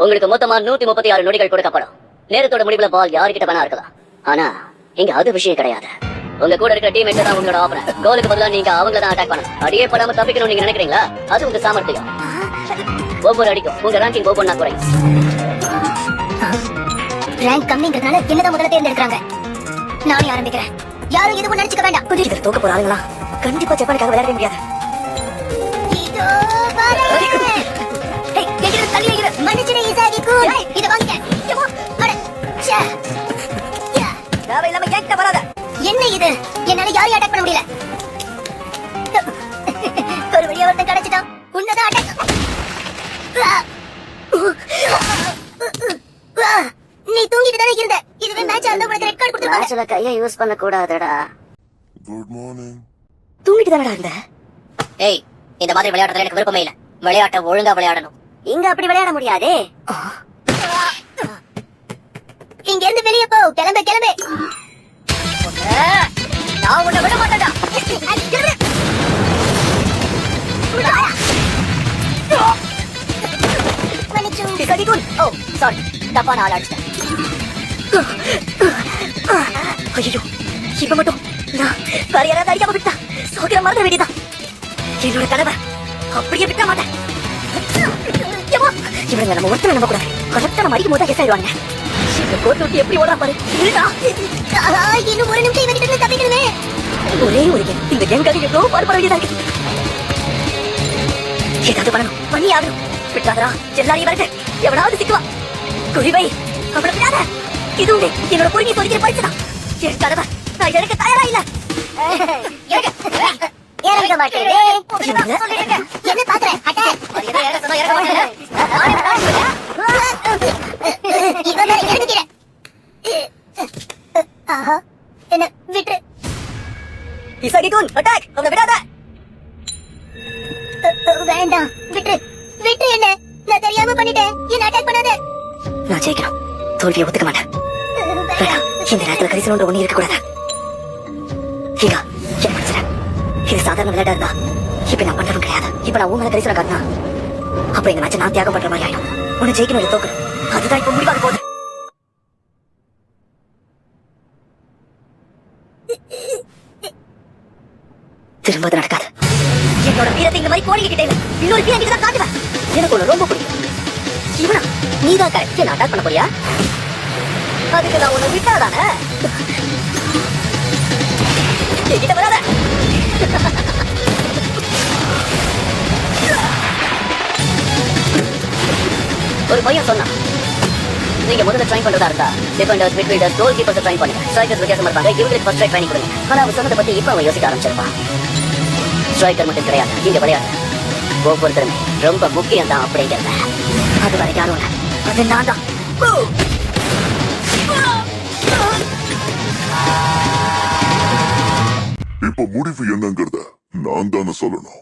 உங்களுக்கு மொத்தமா 136 நொடிகள் கொடுக்கப்படும். நேரத்தோட முடிவுல பால் யாருக்கிட்ட வேணா இருக்கலாம். ஆனா இங்க அது விஷயம் கிடையாது. உங்க கூட இருக்கிற டீம் தான் உங்களோட ஆபரன். கோலுக்கு பதிலா நீங்க அவங்கள தான் அட்டாக் பண்ணணும். அடியே படாம தப்பிக்கணும் நீங்க நினைக்கிறீங்களா? அது உங்க சாமர்த்தியம். ஒவ்வொரு அடிக்கும் உங்க ரேங்கிங் ஒவ்வொன்னா குறையும். ரேங்க் கம்மிங்கிறதுனால என்னதான் முதல்ல தேர்ந்தெடுக்கிறாங்க. நானே ஆரம்பிக்கிறேன். யாரும் எதுவும் நினைச்சுக்க வேண்டாம். இதுல தோக்க போற ஆளுங்களா கண்டிப்பா ஜப்பானுக்காக விளையாட முடியாது. இதோ வரேன். ஏய், எகிரு தள்ளி வைக்கிற. மன்னிச்சிடு இசாகி கூல். இத வாங்கிக்க. யமோ, அட. ச்சே. தேவை இல்லாம கேட்ட வராத. என்ன இது? என்னால யாரையும் அட்டாக் பண்ண முடியல. ஒரு வழியா ஒருத்தன் கிடைச்சிட்டான். உன்னதான் அட்டாக். நீ தூங்கிட்டு தானே இருந்த. இதுவே மேட்ச் அந்த உனக்கு ரெட் கார்டு கொடுத்துருவாங்க. மேட்ச்ல கையை யூஸ் பண்ண கூடாதுடா. Good morning. தூங்கிட்டு தானடா இருந்த. ஏய், இந்த மாதிரி விளையாடுறதுல எனக்கு விருப்பமே இல்ல. விளையாட்ட ஒழுங்கா விளையாடணும். இங்க அப்படி விளையாட முடியாதே. இங்க இருந்து வெளியே போ. கிளம்பு கிளம்பு. நான் உன்னை விட மாட்டேன்டா. ஓ சாரி, தப்பான ஆள் அடிச்சிட்டேன். ஐயோ, இப்ப மட்டும் நான் வேற யாராவது அடிக்காம விட்டா சோக்கிர மறந்துட வேண்டியதான். என்னோட கனவை அப்படியே விட்ட மாட்டேன். இவங்க நம்ம ஒருத்தனை நம்ப கூடாது. கரெக்டா நம்ம அடிக்கும் போது கெஸ் ஆயிடுவாங்க. இந்த கோட்டு விட்டு எப்படி ஓடா பாரு. இன்னும் ஒரு நிமிஷம் இவங்கிட்ட தப்பிக்கணுமே. ஒரே ஒரு கேம். இந்த கேம்காக எவ்வளவு பாடுபட வேண்டியதா இருக்கு. ஏதாவது பண்ணணும், பண்ணி ஆகணும். விட்டாதரா, எல்லாரையும் வரட்டு. எவனாவது சிக்குவா. குறிவை அவளை விடாத. இது உண்டு என்னோட பொறுமையை சொல்லிக்கிற பரிசுதான். என் கனவை நான் இழக்க தயாரா இல்ல. இறங்க மாட்டேன். என்ன பாக்குறேன்? என்ன விட்டு இசாகிகுன் அட்டாக். அவனை விடாத. வேண்டாம், விட்டு விட்டு. என்ன நான் தெரியாம பண்ணிட்டேன். என்ன அட்டாக் பண்ணாத. நான் ஜெயிக்கணும். தோல்வியை ஒத்துக்க மாட்டேன். வேண்டாம், இந்த நேரத்துல கரிசனோட ஒண்ணு இருக்க கூடாது. ஹீகா, என்ன மனுஷன? இது சாதாரண விளையாட்டா இருந்தா இப்ப நான் பண்றவன் கிடையாது. இப்ப நான் உங்களை கரிசனம் காட்டினா அப்ப இந்த மேட்சை நான் தியாகம் பண்ற மாதிரி ஆயிடும். உன்னை ஜெயிக்கணும் இல்லை தோக்கணும், அதுதான் இப்ப முடிவாக போகுது. திரும்ப அது நடக்காது. என்னோட வீரத்தை இந்த மாதிரி கோடிக்கிட்டே இல்ல. இன்னொரு வீரன் தான் காட்டுவேன். எனக்கு ஒண்ணு ரொம்ப பிடிக்கும். இவனா நீதான் கரெக்ட். என்ன அட்டாக் பண்ண போறியா? அதுக்கு நான் உன்னை விட்டாதானே. என்கிட்ட வராத. ஒரு பையன் சொன்னா, நீங்க முதல்ல ட்ரை பண்றதா இருந்தா டிஃபெண்டர்ஸ், மிட்ஃபீல்டர்ஸ், கோல் கீப்பர்ஸ் ட்ரை பண்ணுங்க. ஸ்ட்ரைக்கர்ஸ் வித்தியாசமா இருப்பாங்க. இவங்களுக்கு ஃபர்ஸ்ட் ட்ரைனிங் கொடுங்க. ஆனா அவன் சொன்னதை பத்தி இப்ப அவன் யோசிக்க ஆரம்பிச்சிருப்பான். ஸ்ட்ரைக்கர் மட்டும் கிடையாது, இங்க விளையாடு ஒவ்வொருத்தருமே ரொம்ப முக்கியம் தான் அப்படிங்கிறத அது வரை யாரும் இல்ல. அது நான் தான். இப்ப முடிவு என்னங்கறத நான் தானே சொல்லணும்.